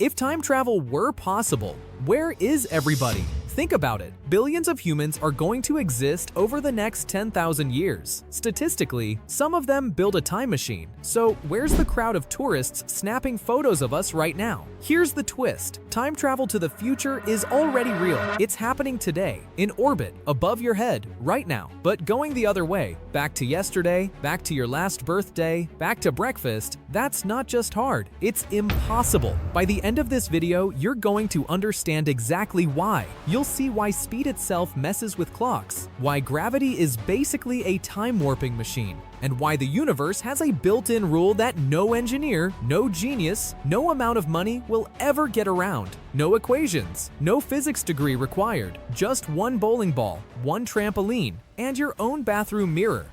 If time travel were possible, where is everybody? Think about it. Billions of humans are going to exist over the next 10,000 years. Statistically, some of them build a time machine. So where's the crowd of tourists snapping photos of us right now? Here's the twist. Time travel to the future is already real. It's happening today, in orbit, above your head, right now. But going the other way, back to yesterday, back to your last birthday, back to breakfast, that's not just hard, it's impossible. By the end of this video, you're going to understand exactly why. You'll see why speed itself messes with clocks, why gravity is basically a time warping machine, and why the universe has a built-in rule that no engineer, no genius, no amount of money will ever get around. No equations, no physics degree required, just one bowling ball, one trampoline, and your own bathroom mirror.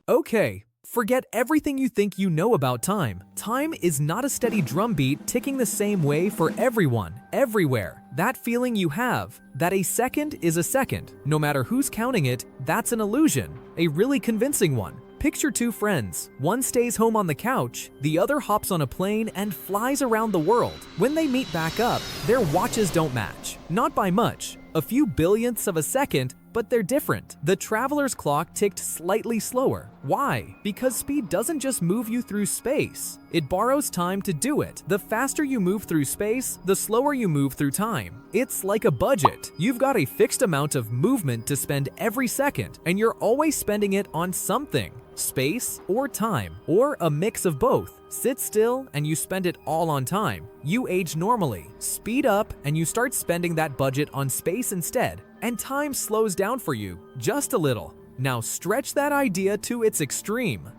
Okay. Forget everything you think you know about time. Time is not a steady drumbeat ticking the same way for everyone, everywhere. That feeling you have, that a second is a second, no matter who's counting it, that's an illusion, a really convincing one. Picture two friends. One stays home on the couch, the other hops on a plane and flies around the world. When they meet back up, their watches don't match. Not by much, a few billionths of a second, but they're different. The traveler's clock ticked slightly slower. Why? Because speed doesn't just move you through space. It borrows time to do it. The faster you move through space, the slower you move through time. It's like a budget. You've got a fixed amount of movement to spend every second, and you're always spending it on something. Space or time, or a mix of both. Sit still and you spend it all on time. You age normally. Speed up and you start spending that budget on space instead, and time slows down for you, just a little. Now stretch that idea to its extreme.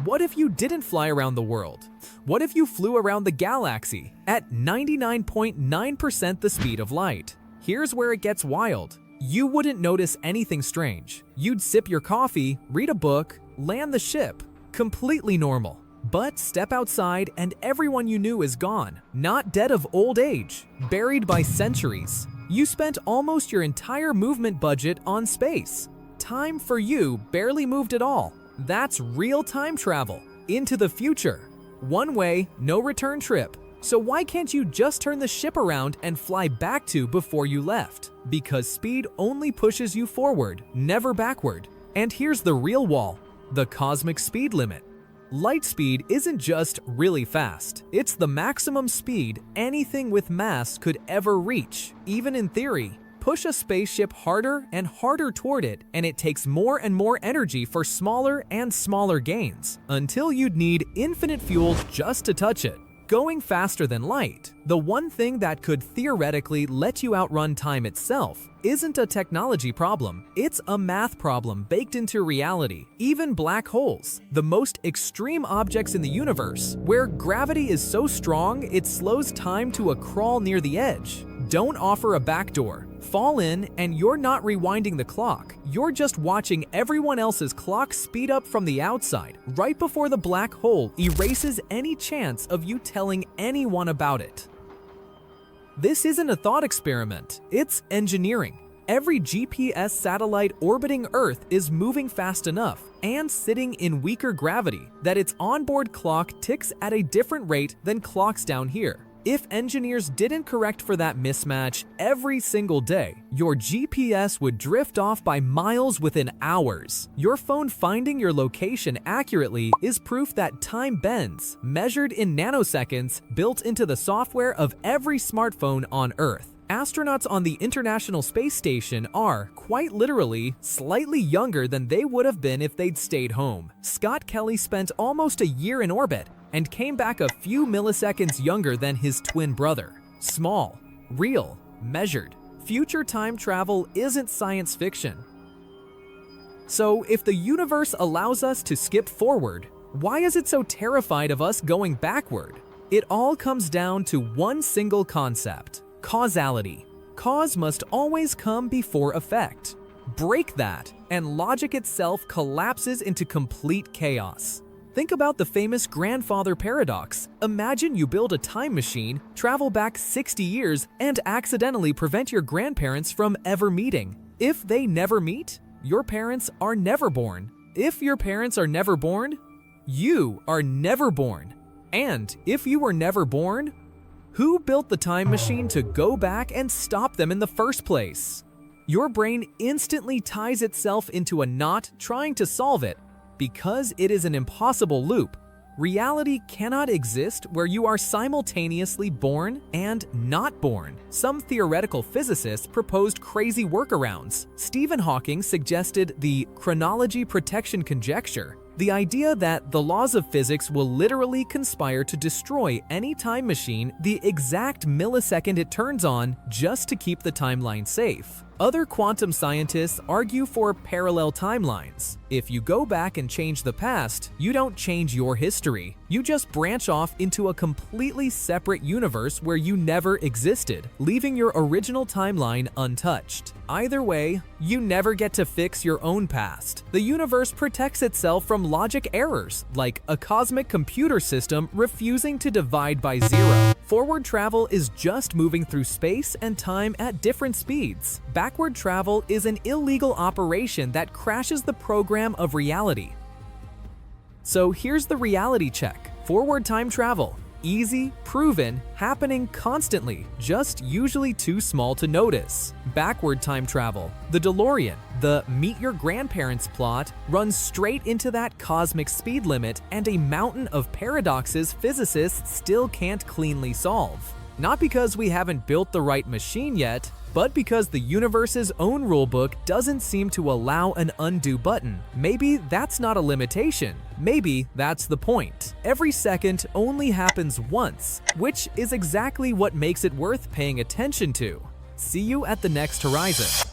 What if you didn't fly around the world? What if you flew around the galaxy at 99.9% the speed of light? Here's where it gets wild. You wouldn't notice anything strange. You'd sip your coffee, read a book, land the ship. Completely normal. But step outside and everyone you knew is gone. Not dead of old age, buried by centuries. You spent almost your entire movement budget on space. Time for you barely moved at all. That's real time travel. Into the future. One way, no return trip. So why can't you just turn the ship around and fly back to before you left? Because speed only pushes you forward, never backward. And here's the real wall, the cosmic speed limit. Light speed isn't just really fast. It's the maximum speed anything with mass could ever reach. Even in theory, push a spaceship harder and harder toward it, and it takes more and more energy for smaller and smaller gains, until you'd need infinite fuel just to touch it. Going faster than light, the one thing that could theoretically let you outrun time itself, isn't a technology problem, it's a math problem baked into reality. Even black holes, the most extreme objects in the universe, where gravity is so strong it slows time to a crawl near the edge, don't offer a backdoor. Fall in and you're not rewinding the clock. You're just watching everyone else's clock speed up from the outside, right before the black hole erases any chance of you telling anyone about it. This isn't a thought experiment, it's engineering. Every GPS satellite orbiting Earth is moving fast enough and sitting in weaker gravity that its onboard clock ticks at a different rate than clocks down here. If engineers didn't correct for that mismatch every single day, your GPS would drift off by miles within hours. Your phone finding your location accurately is proof that time bends, measured in nanoseconds, built into the software of every smartphone on Earth. Astronauts on the International Space Station are, quite literally, slightly younger than they would have been if they'd stayed home. Scott Kelly spent almost a year in orbit and came back a few milliseconds younger than his twin brother. Small, real, measured. Future time travel isn't science fiction. So if the universe allows us to skip forward, why is it so terrified of us going backward? It all comes down to one single concept: causality. Cause must always come before effect. Break that, and logic itself collapses into complete chaos. Think about the famous grandfather paradox. Imagine you build a time machine, travel back 60 years, and accidentally prevent your grandparents from ever meeting. If they never meet, your parents are never born. If your parents are never born, you are never born. And if you were never born, who built the time machine to go back and stop them in the first place? Your brain instantly ties itself into a knot trying to solve it because it is an impossible loop. Reality cannot exist where you are simultaneously born and not born. Some theoretical physicists proposed crazy workarounds. Stephen Hawking suggested the chronology protection conjecture, the idea that the laws of physics will literally conspire to destroy any time machine the exact millisecond it turns on just to keep the timeline safe. Other quantum scientists argue for parallel timelines. If you go back and change the past, you don't change your history. You just branch off into a completely separate universe where you never existed, leaving your original timeline untouched. Either way, you never get to fix your own past. The universe protects itself from logic errors, like a cosmic computer system refusing to divide by zero. Forward travel is just moving through space and time at different speeds. Backward travel is an illegal operation that crashes the program of reality. So here's the reality check. Forward time travel. Easy, proven, happening constantly, just usually too small to notice. Backward time travel. The DeLorean, the meet your grandparents plot, runs straight into that cosmic speed limit and a mountain of paradoxes physicists still can't cleanly solve. Not because we haven't built the right machine yet, but because the universe's own rulebook doesn't seem to allow an undo button. Maybe that's not a limitation. Maybe that's the point. Every second only happens once, which is exactly what makes it worth paying attention to. See you at the next horizon.